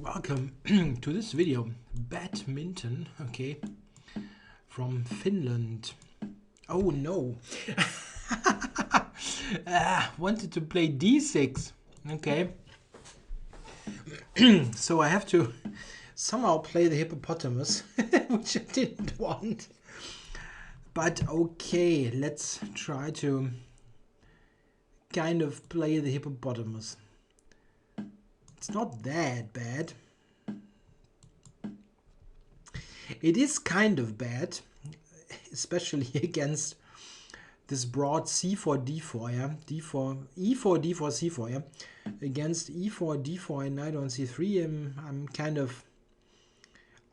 Welcome to this video. Badminton, okay, from Finland. Oh no! Wanted to play d6. Okay. So I have to somehow play the hippopotamus, which I didn't want. But okay, let's try to kind of play the hippopotamus. It's not that bad. It is kind of bad, especially against this broad c4 d4, yeah, d4 e4 d4 c4, yeah, against e4 d4 and knight on c3. I'm kind of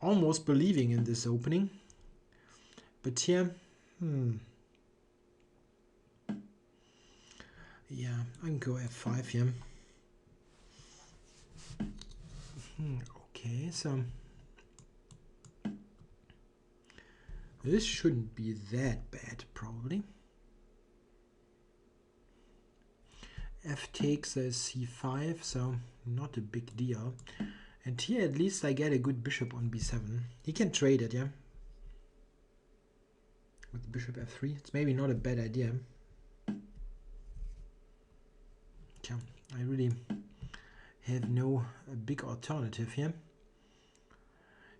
almost believing in this opening, but here, yeah, I can go f5 here. Okay, so this shouldn't be that bad, probably. F takes a c5, so not a big deal. And here at least I get a good bishop on b7. He can trade it, yeah? With bishop f3. It's maybe not a bad idea. Okay, I really have no big alternative here.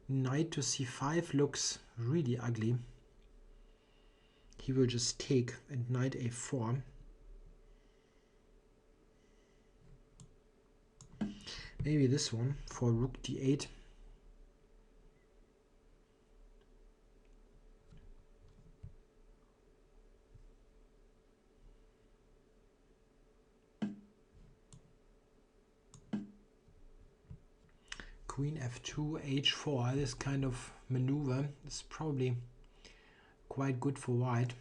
Knight to c5 looks really ugly. He will just take, and knight a4. Maybe this one for rook d8. Queen f2, h4. This kind of maneuver is probably quite good for white.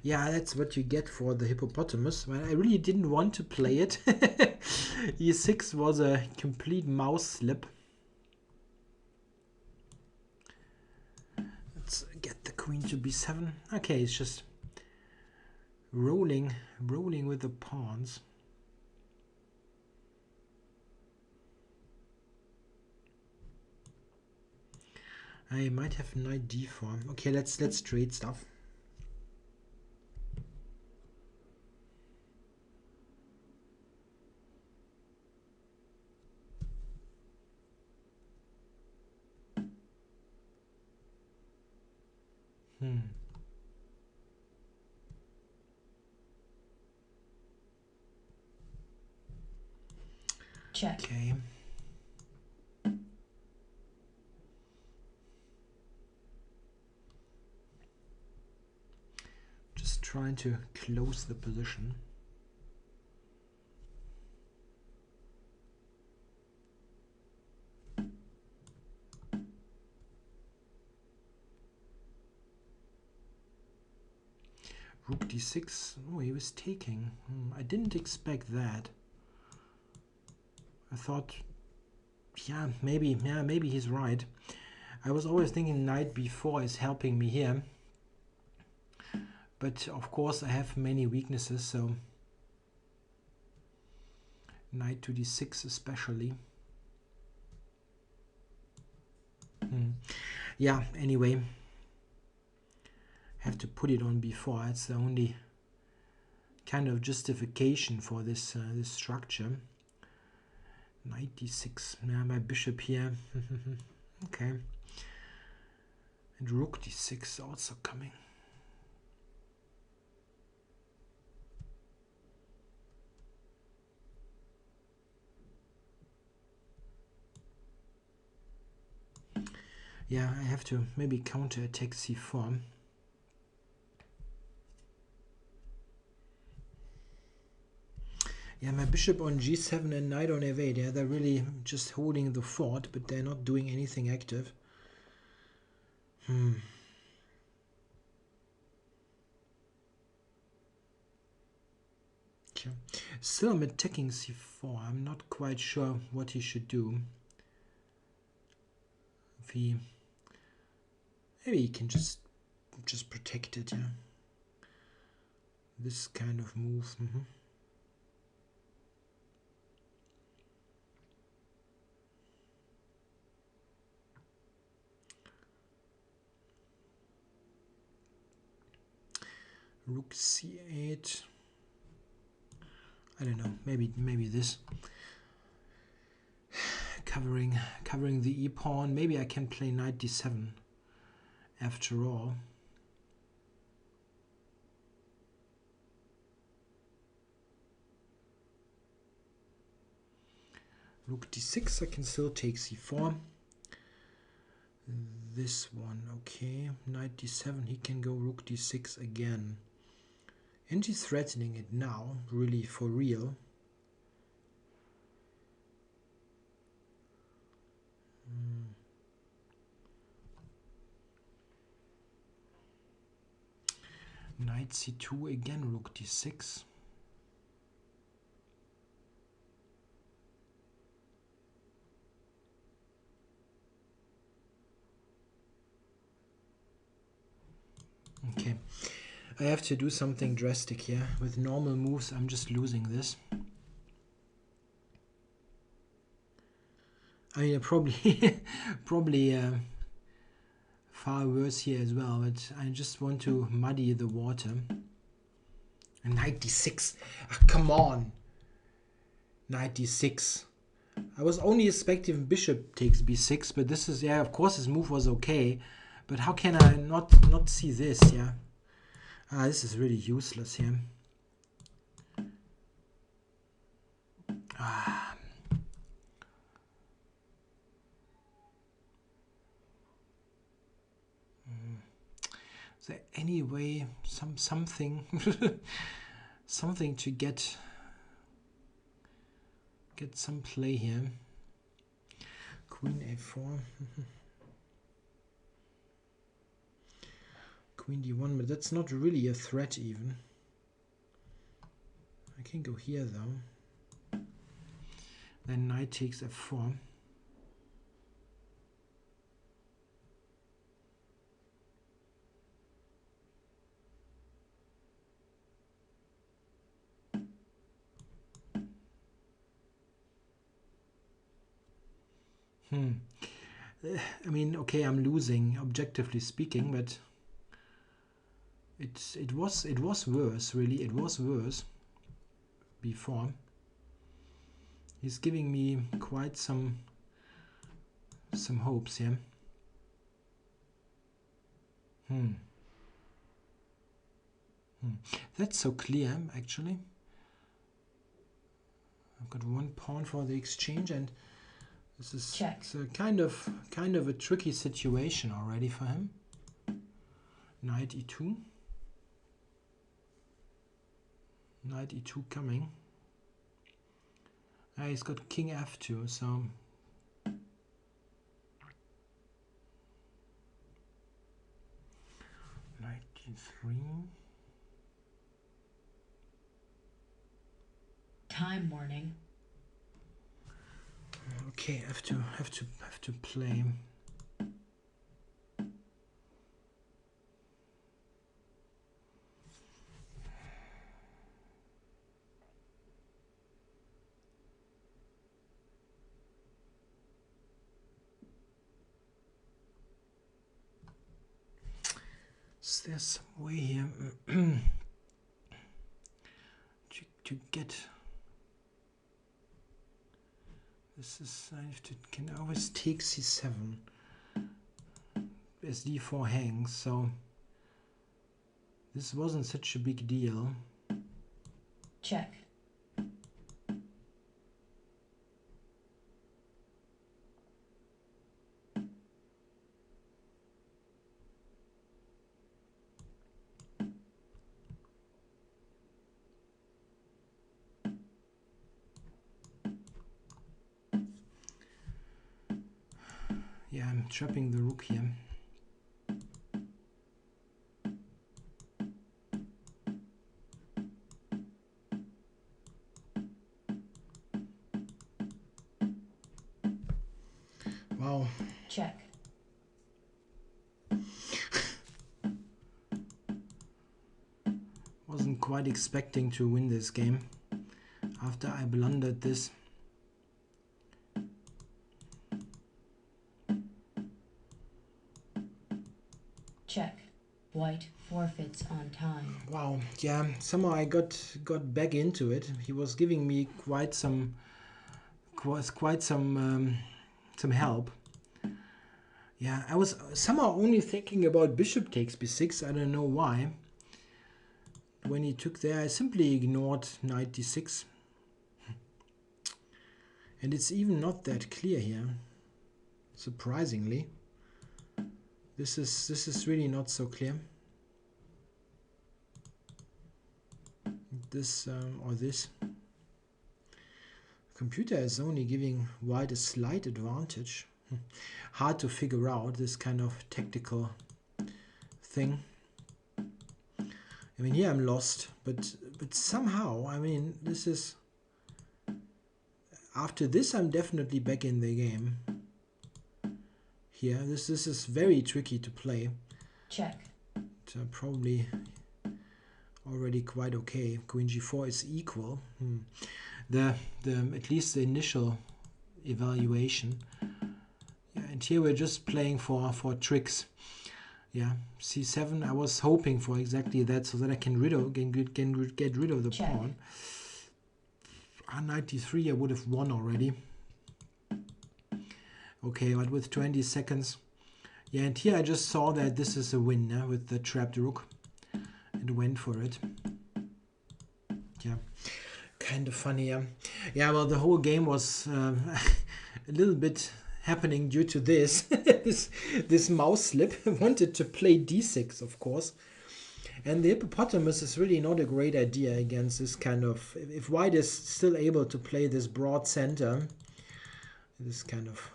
Yeah, that's what you get for the hippopotamus. Well, I really didn't want to play it. e6 was a complete mouse slip. Let's get the queen to b7. Okay, it's just rolling with the pawns. I might have knight d4. Okay, let's trade stuff. Check. Okay. Just trying to close the position. Rook d6. Oh, he was taking. I didn't expect that. I thought, yeah, maybe he's right. I was always thinking knight b4 is helping me here. But of course I have many weaknesses, so knight to d6 especially. Yeah, anyway, have to put it on b4. It's the only kind of justification for this this structure. Knight d6. Yeah, my bishop here. Okay. And rook d6 also coming. Yeah, I have to maybe counter-attack c4. Yeah, my bishop on g7 and knight on f8. Yeah, they're really just holding the fort, but they're not doing anything active. Okay. Still I'm attacking c4. I'm not quite sure what he should do. If he... Maybe he can just protect it, yeah. this kind of move. Rook c8. I don't know. Maybe this. Covering the e-pawn. Maybe I can play knight d7 after all. Rook d6, I can still take c4. This one, okay. Knight d7, he can go rook d6 again. And he's threatening it now, really for real. Knight c2 again, rook d6. Okay, I have to do something drastic here. With normal moves, I'm just losing this. I mean, probably far worse here as well, but I just want to muddy the water. And knight d6, come on! Knight d6. I was only expecting bishop takes b6, but this is, yeah, of course his move was okay, but how can I not see this, yeah? This is really useless here. Is there any way, something something to get some play here? Queen a4. Queen d1, but that's not really a threat even. I can go here though. Then knight takes f4. I mean, okay, I'm losing, objectively speaking, but it was worse, really. It was worse before. He's giving me quite some hopes here. That's so clear, actually. I've got one pawn for the exchange, and this is it's a kind of a tricky situation already for him. Knight e2. Knight e2 coming. He's got king f2, so knight g3. Time warning. Okay, have to play. Is there some way here to get this? Is I have to can always take c7 as d4 hangs, so this wasn't such a big deal. Check. Yeah, I'm trapping the rook here. Wow. Check. Wasn't quite expecting to win this game after I blundered this. Check. White forfeits on time. Wow, yeah, somehow I got back into it. He was giving me quite some help. Yeah, I was somehow only thinking about bishop takes b6. I don't know why. When he took there, I simply ignored knight d6. And it's even not that clear here, surprisingly. This is really not so clear. This or this. Computer is only giving white a slight advantage. Hard to figure out this kind of tactical thing. I mean, here I'm lost, but somehow, I mean, this is, after this I'm definitely back in the game. Here, this is very tricky to play. Check. So probably already quite okay. Queen g4 is equal. The at least the initial evaluation. Yeah, and here we're just playing for tricks. Yeah, c7. I was hoping for exactly that, so that I can get rid of the Check. pawn. Knight d3 I would have won already. Okay, but with 20 seconds. Yeah, and here I just saw that this is a win, yeah, with the trapped rook. And went for it. Yeah, kind of funny. Yeah, well, the whole game was a little bit happening due to this. this mouse slip. Wanted to play d6, of course. And the hippopotamus is really not a great idea against this kind of... If white is still able to play this broad center, this kind of...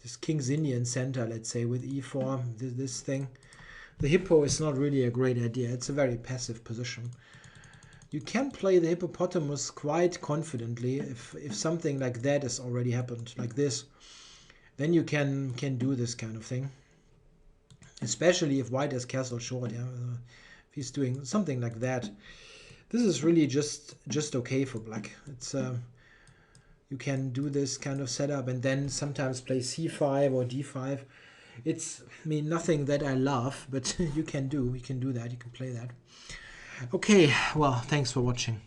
this King's Indian center, let's say, with e4, this thing, the hippo is not really a great idea. It's a very passive position. You can play the hippopotamus quite confidently if something like that has already happened, like this. Then you can do this kind of thing. Especially if white has castle short, yeah. If he's doing something like that. This is really just okay for black. It's you can do this kind of setup and then sometimes play c5 or d5. It's, I mean, nothing that I love, but you can do that, you can play that. Okay, well, thanks for watching.